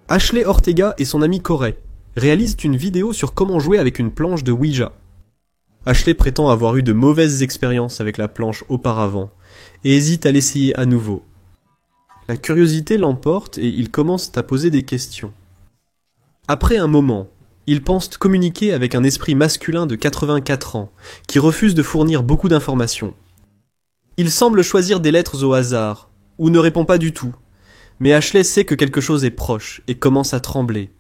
Ashley Ortega et son ami Corey réalisent une vidéo sur comment jouer avec une planche de Ouija. Ashley prétend avoir eu de mauvaises expériences avec la planche auparavant et hésite à l'essayer à nouveau. La curiosité l'emporte et ils commencent à poser des questions. Après un moment, ils pensent communiquer avec un esprit masculin de 84 ans qui refuse de fournir beaucoup d'informations. Il semble choisir des lettres au hasard, ou ne répond pas du tout, mais Ashley sait que quelque chose est proche et commence à trembler.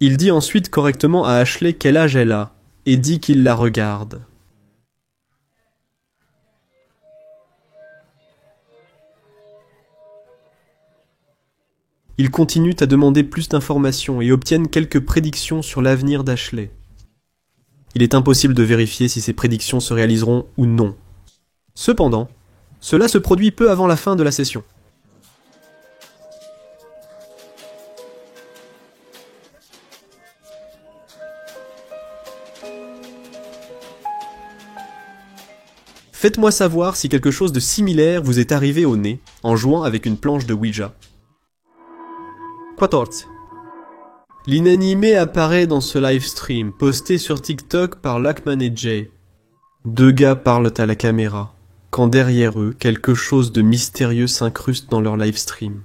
Il dit ensuite correctement à Ashley quel âge elle a, et dit qu'il la regarde. Ils continuent à demander plus d'informations et obtiennent quelques prédictions sur l'avenir d'Ashley. Il est impossible de vérifier si ces prédictions se réaliseront ou non. Cependant, cela se produit peu avant la fin de la session. Faites-moi savoir si quelque chose de similaire vous est arrivé au nez en jouant avec une planche de Ouija. 14. L'inanimé apparaît dans ce livestream posté sur TikTok par Lachman et Jay. Deux gars parlent à la caméra, quand derrière eux, quelque chose de mystérieux s'incruste dans leur livestream.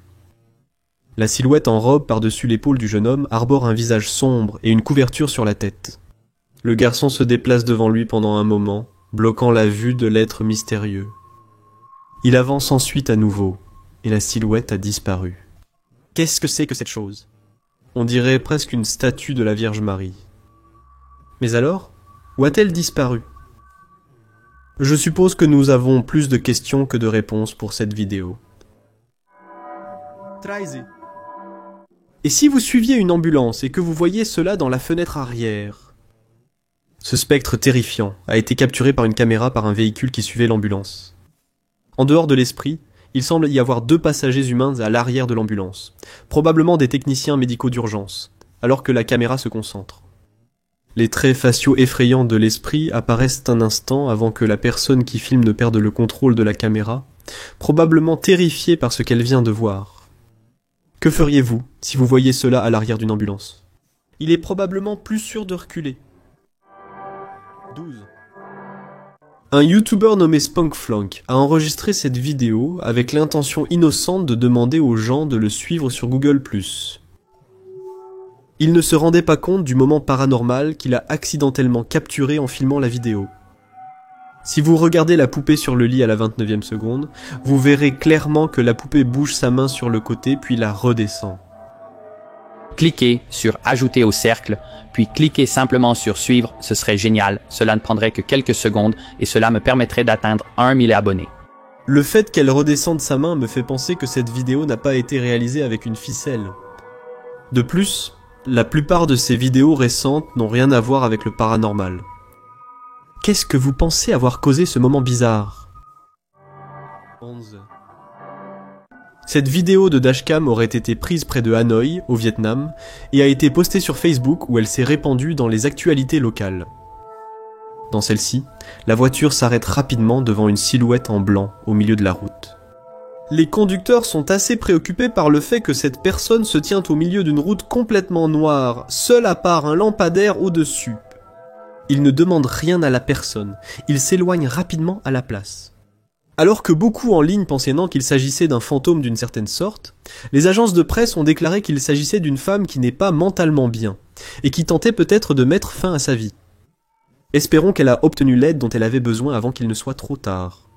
La silhouette en robe par-dessus l'épaule du jeune homme arbore un visage sombre et une couverture sur la tête. Le garçon se déplace devant lui pendant un moment, bloquant la vue de l'être mystérieux. Il avance ensuite à nouveau, et la silhouette a disparu. Qu'est-ce que c'est que cette chose ? On dirait presque une statue de la Vierge Marie. Mais alors, où a-t-elle disparu ? Je suppose que nous avons plus de questions que de réponses pour cette vidéo. 13. Et si vous suiviez une ambulance et que vous voyiez cela dans la fenêtre arrière ? Ce spectre terrifiant a été capturé par une caméra par un véhicule qui suivait l'ambulance. En dehors de l'esprit, il semble y avoir deux passagers humains à l'arrière de l'ambulance, probablement des techniciens médicaux d'urgence, alors que la caméra se concentre. Les traits faciaux effrayants de l'esprit apparaissent un instant avant que la personne qui filme ne perde le contrôle de la caméra, probablement terrifiée par ce qu'elle vient de voir. Que feriez-vous si vous voyiez cela à l'arrière d'une ambulance ? Il est probablement plus sûr de reculer. 12. Un YouTuber nommé Spunkflunk a enregistré cette vidéo avec l'intention innocente de demander aux gens de le suivre sur Google+. Il ne se rendait pas compte du moment paranormal qu'il a accidentellement capturé en filmant la vidéo. Si vous regardez la poupée sur le lit à la 29e seconde, vous verrez clairement que la poupée bouge sa main sur le côté puis la redescend. Cliquez sur Ajouter au cercle, puis cliquez simplement sur Suivre, ce serait génial, cela ne prendrait que quelques secondes et cela me permettrait d'atteindre 1 000 abonnés. Le fait qu'elle redescende sa main me fait penser que cette vidéo n'a pas été réalisée avec une ficelle. De plus, la plupart de ces vidéos récentes n'ont rien à voir avec le paranormal. Qu'est-ce que vous pensez avoir causé ce moment bizarre ? 11. Cette vidéo de dashcam aurait été prise près de Hanoï, au Vietnam, et a été postée sur Facebook où elle s'est répandue dans les actualités locales. Dans celle-ci, la voiture s'arrête rapidement devant une silhouette en blanc au milieu de la route. Les conducteurs sont assez préoccupés par le fait que cette personne se tient au milieu d'une route complètement noire, seule à part un lampadaire au-dessus. Ils ne demandent rien à la personne, ils s'éloignent rapidement à la place. Alors que beaucoup en ligne pensaient non qu'il s'agissait d'un fantôme d'une certaine sorte, les agences de presse ont déclaré qu'il s'agissait d'une femme qui n'est pas mentalement bien, et qui tentait peut-être de mettre fin à sa vie. Espérons qu'elle a obtenu l'aide dont elle avait besoin avant qu'il ne soit trop tard.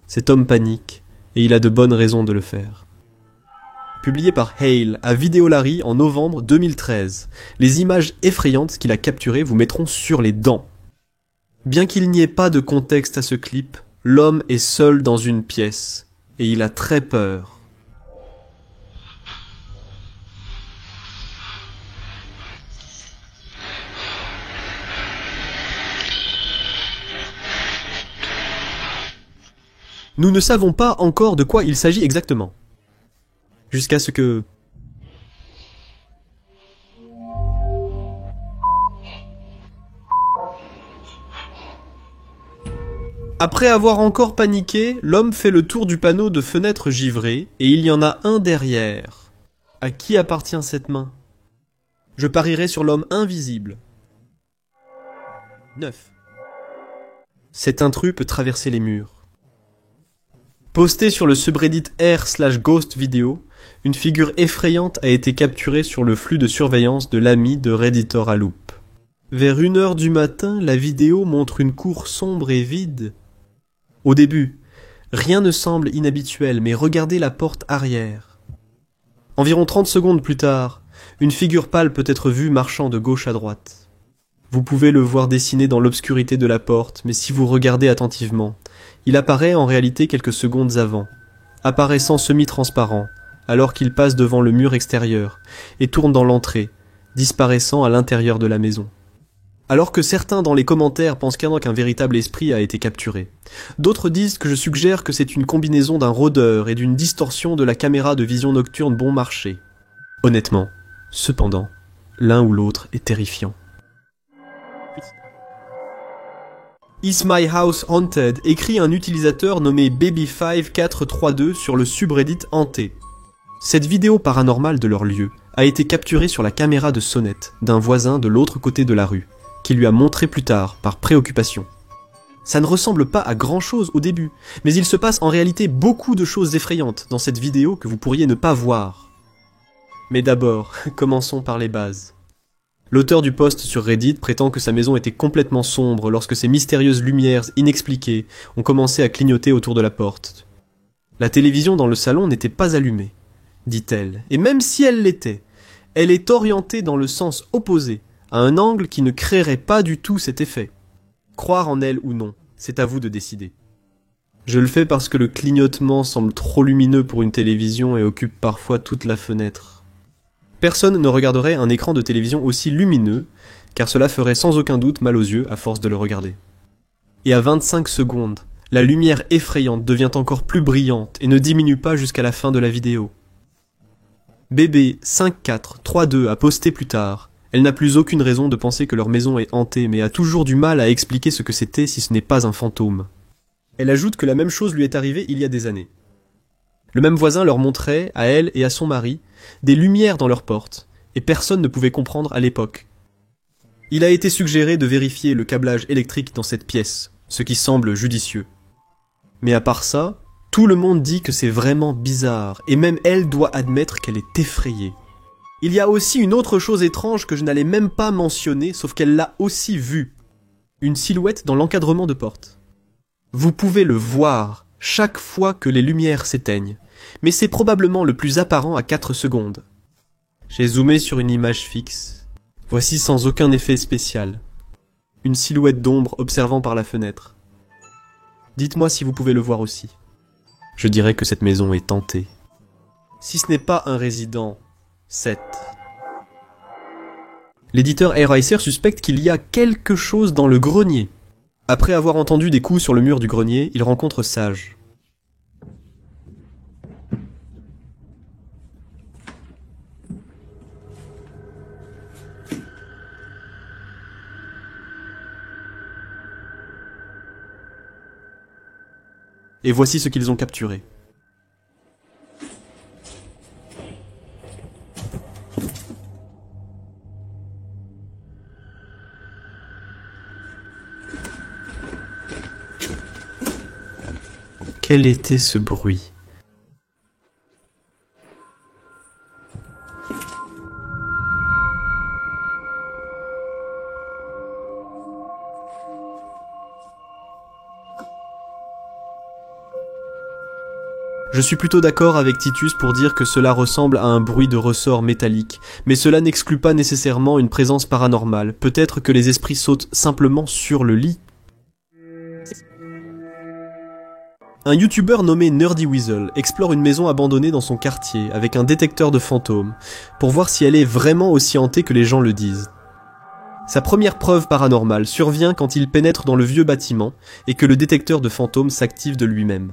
Cet homme panique, et il a de bonnes raisons de le faire. Publié par Hale à Vidéolari en novembre 2013, les images effrayantes qu'il a capturées vous mettront sur les dents. Bien qu'il n'y ait pas de contexte à ce clip, l'homme est seul dans une pièce, et il a très peur. Nous ne savons pas encore de quoi il s'agit exactement. Jusqu'à ce que... Après avoir encore paniqué, l'homme fait le tour du panneau de fenêtres givrées, et il y en a un derrière. À qui appartient cette main? Je parierais sur l'homme invisible. 9. Cet intrus peut traverser les murs. Posté sur le subreddit r/ghost video, une figure effrayante a été capturée sur le flux de surveillance de l'ami de Redditor à Loop. Vers 1h du matin, la vidéo montre une cour sombre et vide. Au début, rien ne semble inhabituel, mais regardez la porte arrière. Environ 30 secondes plus tard, une figure pâle peut être vue marchant de gauche à droite. Vous pouvez le voir dessiné dans l'obscurité de la porte, mais si vous regardez attentivement, il apparaît en réalité quelques secondes avant, apparaissant semi-transparent, alors qu'il passe devant le mur extérieur, et tourne dans l'entrée, disparaissant à l'intérieur de la maison. Alors que certains dans les commentaires pensent qu'un véritable esprit a été capturé. D'autres disent que je suggère que c'est une combinaison d'un rôdeur et d'une distorsion de la caméra de vision nocturne bon marché. Honnêtement, cependant, l'un ou l'autre est terrifiant. Is My House Haunted écrit un utilisateur nommé Baby5432 sur le subreddit hanté. Cette vidéo paranormale de leur lieu a été capturée sur la caméra de sonnette d'un voisin de l'autre côté de la rue, qui lui a montré plus tard par préoccupation. Ça ne ressemble pas à grand chose au début, mais il se passe en réalité beaucoup de choses effrayantes dans cette vidéo que vous pourriez ne pas voir. Mais d'abord, commençons par les bases. L'auteur du post sur Reddit prétend que sa maison était complètement sombre lorsque ces mystérieuses lumières inexpliquées ont commencé à clignoter autour de la porte. La télévision dans le salon n'était pas allumée, dit-elle, et même si elle l'était, elle est orientée dans le sens opposé, à un angle qui ne créerait pas du tout cet effet. Croire en elle ou non, c'est à vous de décider. Je le fais parce que le clignotement semble trop lumineux pour une télévision et occupe parfois toute la fenêtre. Personne ne regarderait un écran de télévision aussi lumineux, car cela ferait sans aucun doute mal aux yeux à force de le regarder. Et à 25 secondes, la lumière effrayante devient encore plus brillante et ne diminue pas jusqu'à la fin de la vidéo. BB5432 a posté plus tard. Elle n'a plus aucune raison de penser que leur maison est hantée, mais a toujours du mal à expliquer ce que c'était si ce n'est pas un fantôme. Elle ajoute que la même chose lui est arrivée il y a des années. Le même voisin leur montrait, à elle et à son mari, des lumières dans leurs portes, et personne ne pouvait comprendre à l'époque. Il a été suggéré de vérifier le câblage électrique dans cette pièce, ce qui semble judicieux. Mais à part ça, tout le monde dit que c'est vraiment bizarre, et même elle doit admettre qu'elle est effrayée. Il y a aussi une autre chose étrange que je n'allais même pas mentionner, sauf qu'elle l'a aussi vue. Une silhouette dans l'encadrement de porte. Vous pouvez le voir chaque fois que les lumières s'éteignent, mais c'est probablement le plus apparent à 4 secondes. J'ai zoomé sur une image fixe. Voici sans aucun effet spécial. Une silhouette d'ombre observant par la fenêtre. Dites-moi si vous pouvez le voir aussi. Je dirais que cette maison est hantée. Si ce n'est pas un résident, 7. L'éditeur Airicer suspecte qu'il y a quelque chose dans le grenier. Après avoir entendu des coups sur le mur du grenier, il rencontre Sage. Et voici ce qu'ils ont capturé. Quel était ce bruit ? Je suis plutôt d'accord avec Titus pour dire que cela ressemble à un bruit de ressort métallique, mais cela n'exclut pas nécessairement une présence paranormale. Peut-être que les esprits sautent simplement sur le lit. Un youtubeur nommé Nerdy Weasel explore une maison abandonnée dans son quartier avec un détecteur de fantômes, pour voir si elle est vraiment aussi hantée que les gens le disent. Sa première preuve paranormale survient quand il pénètre dans le vieux bâtiment et que le détecteur de fantômes s'active de lui-même.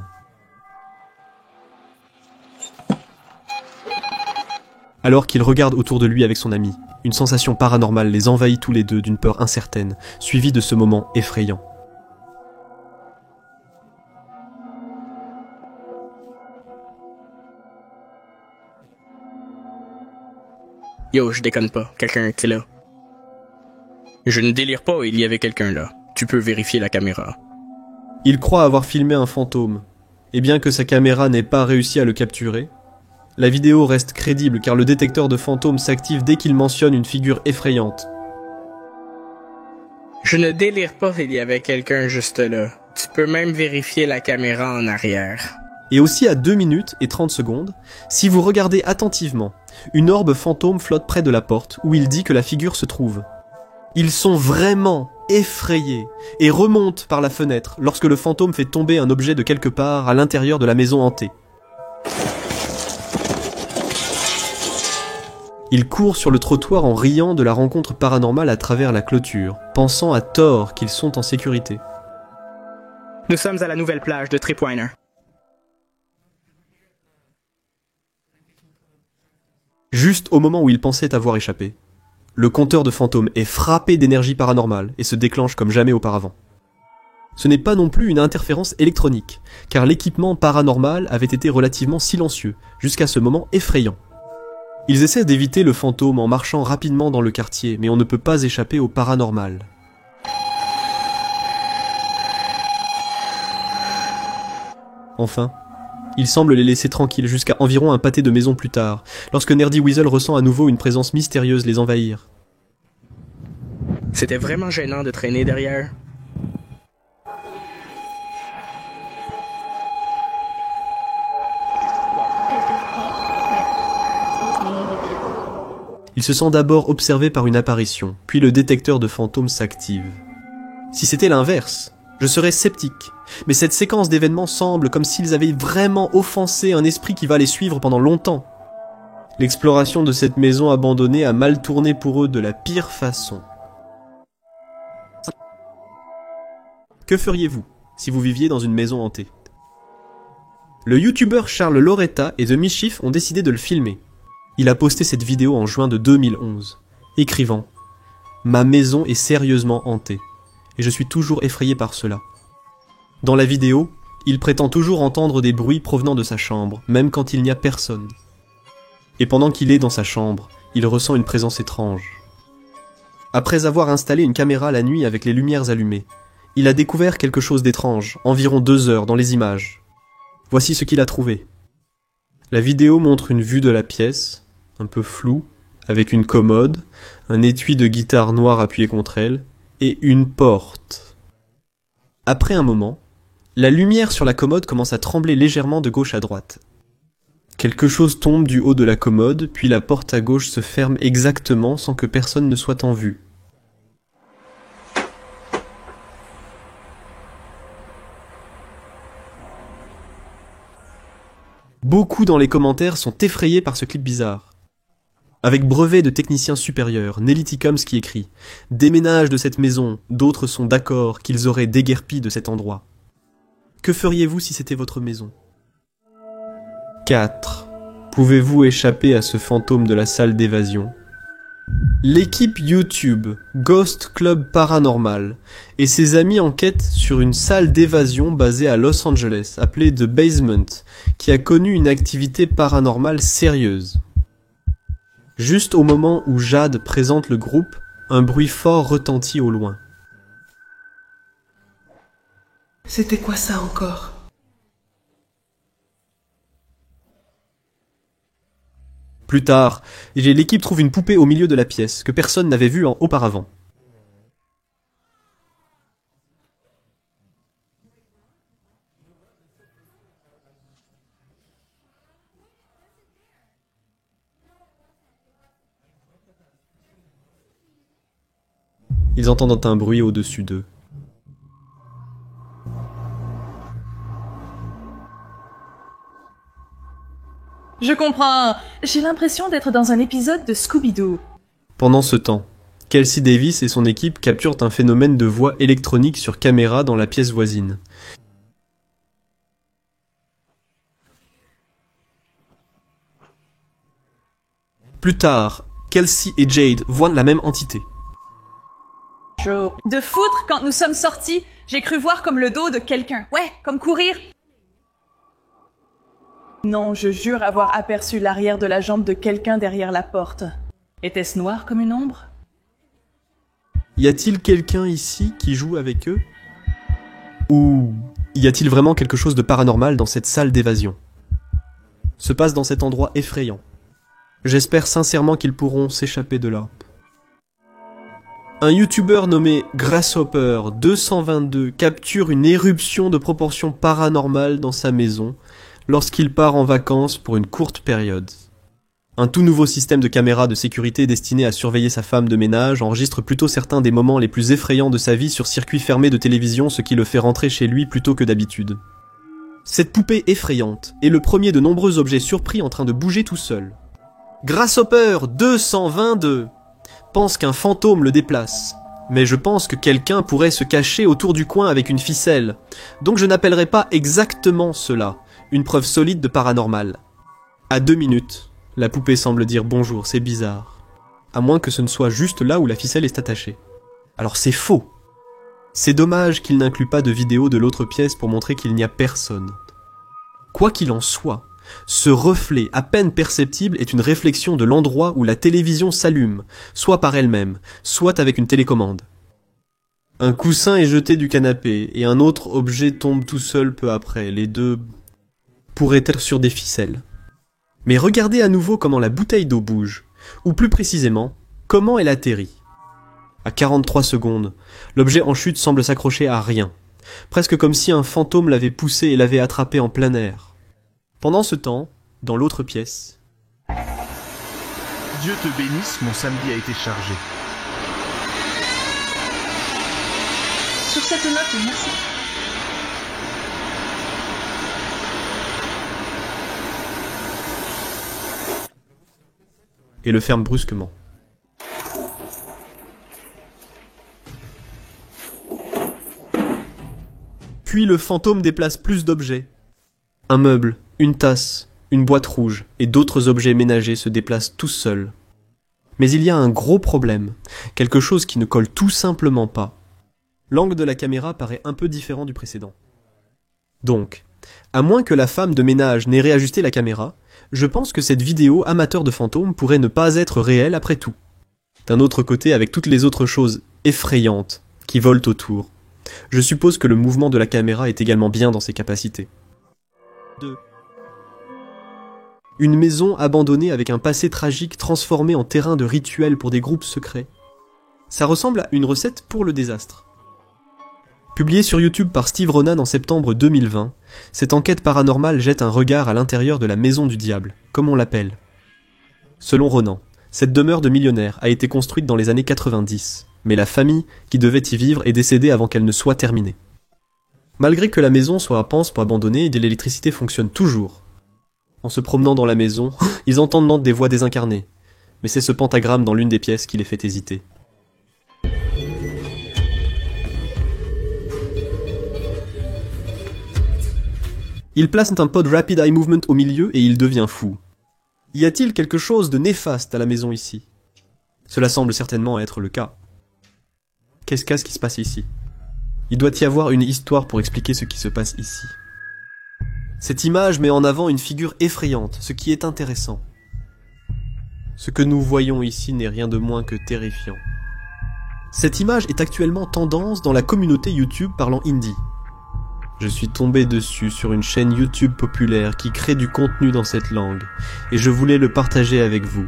Alors qu'il regarde autour de lui avec son ami, une sensation paranormale les envahit tous les deux d'une peur incertaine, suivie de ce moment effrayant. Yo, je déconne pas, quelqu'un était là. Je ne délire pas, il y avait quelqu'un là. Tu peux vérifier la caméra. Il croit avoir filmé un fantôme, et bien que sa caméra n'ait pas réussi à le capturer, la vidéo reste crédible car le détecteur de fantômes s'active dès qu'il mentionne une figure effrayante. Je ne délire pas, il y avait quelqu'un juste là. Tu peux même vérifier la caméra en arrière. Et aussi à 2 minutes et 30 secondes, si vous regardez attentivement, une orbe fantôme flotte près de la porte où il dit que la figure se trouve. Ils sont vraiment effrayés et remontent par la fenêtre lorsque le fantôme fait tomber un objet de quelque part à l'intérieur de la maison hantée. Ils courent sur le trottoir en riant de la rencontre paranormale à travers la clôture, pensant à tort qu'ils sont en sécurité. Nous sommes à la nouvelle plage de Tripwiner. Juste au moment où ils pensaient avoir échappé, le compteur de fantômes est frappé d'énergie paranormale et se déclenche comme jamais auparavant. Ce n'est pas non plus une interférence électronique, car l'équipement paranormal avait été relativement silencieux, jusqu'à ce moment effrayant. Ils essaient d'éviter le fantôme en marchant rapidement dans le quartier, mais on ne peut pas échapper au paranormal. Enfin, il semble les laisser tranquilles jusqu'à environ un pâté de maison plus tard, lorsque Nerdy Weasel ressent à nouveau une présence mystérieuse les envahir. C'était vraiment gênant de traîner derrière. Il se sent d'abord observé par une apparition, puis le détecteur de fantômes s'active. Si c'était l'inverse, je serais sceptique, mais cette séquence d'événements semble comme s'ils avaient vraiment offensé un esprit qui va les suivre pendant longtemps. L'exploration de cette maison abandonnée a mal tourné pour eux de la pire façon. Que feriez-vous si vous viviez dans une maison hantée? Le youtubeur Charles Loretta et The Mischief ont décidé de le filmer. Il a posté cette vidéo en juin de 2011, écrivant « Ma maison est sérieusement hantée, et je suis toujours effrayé par cela. » Dans la vidéo, il prétend toujours entendre des bruits provenant de sa chambre, même quand il n'y a personne. Et pendant qu'il est dans sa chambre, il ressent une présence étrange. Après avoir installé une caméra la nuit avec les lumières allumées, il a découvert quelque chose d'étrange, environ 2 heures dans les images. Voici ce qu'il a trouvé. La vidéo montre une vue de la pièce, un peu floue, avec une commode, un étui de guitare noire appuyé contre elle, et une porte. Après un moment, la lumière sur la commode commence à trembler légèrement de gauche à droite. Quelque chose tombe du haut de la commode, puis la porte à gauche se ferme exactement sans que personne ne soit en vue. Beaucoup dans les commentaires sont effrayés par ce clip bizarre. Avec brevet de technicien supérieur, Nelly Combs qui écrit « Déménage de cette maison, d'autres sont d'accord qu'ils auraient déguerpi de cet endroit. Que feriez-vous si c'était votre maison ?» 4. Pouvez-vous échapper à ce fantôme de la salle d'évasion? L'équipe YouTube Ghost Club Paranormal et ses amis enquêtent sur une salle d'évasion basée à Los Angeles appelée The Basement qui a connu une activité paranormale sérieuse. Juste au moment où Jade présente le groupe, un bruit fort retentit au loin. C'était quoi ça encore? Plus tard, l'équipe trouve une poupée au milieu de la pièce que personne n'avait vue auparavant. Ils entendent un bruit au-dessus d'eux. Je comprends. J'ai l'impression d'être dans un épisode de Scooby-Doo. Pendant ce temps, Kelsey Davis et son équipe capturent un phénomène de voix électronique sur caméra dans la pièce voisine. Plus tard, Kelsey et Jade voient la même entité. De foutre, quand nous sommes sortis, j'ai cru voir comme le dos de quelqu'un. Ouais, comme courir. Non, je jure avoir aperçu l'arrière de la jambe de quelqu'un derrière la porte. Était-ce noir comme une ombre? Y a-t-il quelqu'un ici qui joue avec eux? Ou y a-t-il vraiment quelque chose de paranormal dans cette salle d'évasion? Se passe dans cet endroit effrayant. J'espère sincèrement qu'ils pourront s'échapper de là. Un youtubeur nommé Grasshopper 222 capture une éruption de proportions paranormales dans sa maison lorsqu'il part en vacances pour une courte période. Un tout nouveau système de caméras de sécurité destiné à surveiller sa femme de ménage enregistre plutôt certains des moments les plus effrayants de sa vie sur circuit fermé de télévision, ce qui le fait rentrer chez lui plus tôt que d'habitude. Cette poupée effrayante est le premier de nombreux objets surpris en train de bouger tout seul. Grasshopper 222 pense qu'un fantôme le déplace, mais je pense que quelqu'un pourrait se cacher autour du coin avec une ficelle, donc je n'appellerai pas exactement cela une preuve solide de paranormal. À 2 minutes, la poupée semble dire bonjour, c'est bizarre. À moins que ce ne soit juste là où la ficelle est attachée. Alors c'est faux. C'est dommage qu'il n'inclue pas de vidéo de l'autre pièce pour montrer qu'il n'y a personne. Quoi qu'il en soit, ce reflet à peine perceptible est une réflexion de l'endroit où la télévision s'allume, soit par elle-même, soit avec une télécommande. Un coussin est jeté du canapé et un autre objet tombe tout seul peu après. Les deux pourraient être sur des ficelles. Mais regardez à nouveau comment la bouteille d'eau bouge, ou plus précisément, comment elle atterrit. À 43 secondes, l'objet en chute semble s'accrocher à rien, presque comme si un fantôme l'avait poussé et l'avait attrapé en plein air. Pendant ce temps, dans l'autre pièce... Dieu te bénisse, mon samedi a été chargé. Sur cette note, merci. Et le ferme brusquement. Puis le fantôme déplace plus d'objets. Un meuble, une tasse, une boîte rouge et d'autres objets ménagers se déplacent tous seuls. Mais il y a un gros problème, quelque chose qui ne colle tout simplement pas. L'angle de la caméra paraît un peu différent du précédent. Donc, à moins que la femme de ménage n'ait réajusté la caméra, je pense que cette vidéo amateur de fantômes pourrait ne pas être réelle après tout. D'un autre côté, avec toutes les autres choses effrayantes qui volent autour, je suppose que le mouvement de la caméra est également bien dans ses capacités. 2. Une maison abandonnée avec un passé tragique transformé en terrain de rituel pour des groupes secrets. Ça ressemble à une recette pour le désastre. Publiée sur YouTube par Steve Ronan en septembre 2020, cette enquête paranormale jette un regard à l'intérieur de la maison du diable, comme on l'appelle. Selon Ronan, cette demeure de millionnaire a été construite dans les années 90, mais la famille qui devait y vivre est décédée avant qu'elle ne soit terminée. Malgré que la maison soit à pansement abandonnée et l'électricité fonctionne toujours. En se promenant dans la maison, ils entendent des voix désincarnées, mais c'est ce pentagramme dans l'une des pièces qui les fait hésiter. Il place un pod Rapid Eye Movement au milieu et il devient fou. Y a-t-il quelque chose de néfaste à la maison ici? Cela semble certainement être le cas. Qu'est-ce qui se passe ici? Il doit y avoir une histoire pour expliquer ce qui se passe ici. Cette image met en avant une figure effrayante, ce qui est intéressant. Ce que nous voyons ici n'est rien de moins que terrifiant. Cette image est actuellement tendance dans la communauté YouTube parlant hindi. Je suis tombé dessus sur une chaîne YouTube populaire qui crée du contenu dans cette langue, et je voulais le partager avec vous.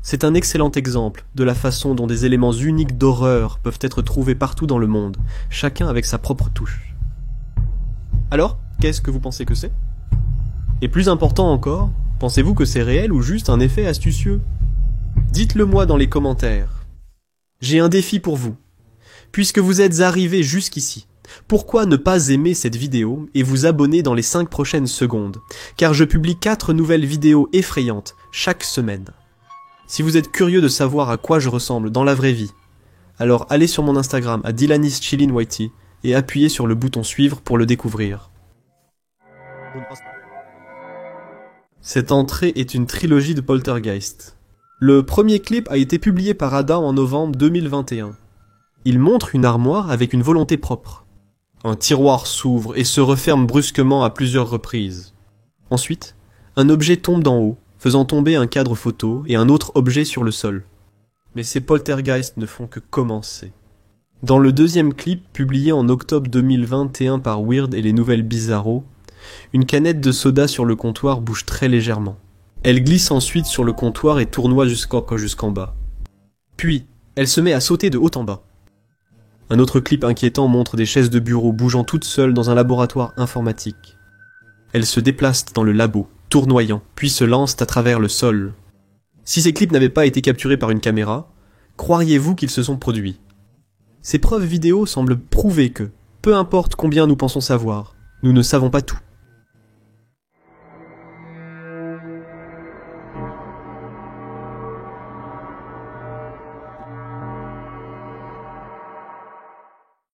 C'est un excellent exemple de la façon dont des éléments uniques d'horreur peuvent être trouvés partout dans le monde, chacun avec sa propre touche. Alors, qu'est-ce que vous pensez que c'est? Et plus important encore, pensez-vous que c'est réel ou juste un effet astucieux? Dites-le moi dans les commentaires. J'ai un défi pour vous. Puisque vous êtes arrivés jusqu'ici, pourquoi ne pas aimer cette vidéo et vous abonner dans les 5 prochaines secondes, car je publie 4 nouvelles vidéos effrayantes chaque semaine. Si vous êtes curieux de savoir à quoi je ressemble dans la vraie vie, alors allez sur mon Instagram à DylanIsChillinWhitey et appuyez sur le bouton suivre pour le découvrir. Cette entrée est une trilogie de Poltergeist. Le premier clip a été publié par Adam en novembre 2021. Il montre une armoire avec une volonté propre. Un tiroir s'ouvre et se referme brusquement à plusieurs reprises. Ensuite, un objet tombe d'en haut, faisant tomber un cadre photo et un autre objet sur le sol. Mais ces poltergeists ne font que commencer. Dans le deuxième clip, publié en octobre 2021 par Weird et les Nouvelles Bizarro, une canette de soda sur le comptoir bouge très légèrement. Elle glisse ensuite sur le comptoir et tournoie jusqu'en bas. Puis, elle se met à sauter de haut en bas. Un autre clip inquiétant montre des chaises de bureau bougeant toutes seules dans un laboratoire informatique. Elles se déplacent dans le labo, tournoyant, puis se lancent à travers le sol. Si ces clips n'avaient pas été capturés par une caméra, croiriez-vous qu'ils se sont produits ? Ces preuves vidéo semblent prouver que, peu importe combien nous pensons savoir, nous ne savons pas tout.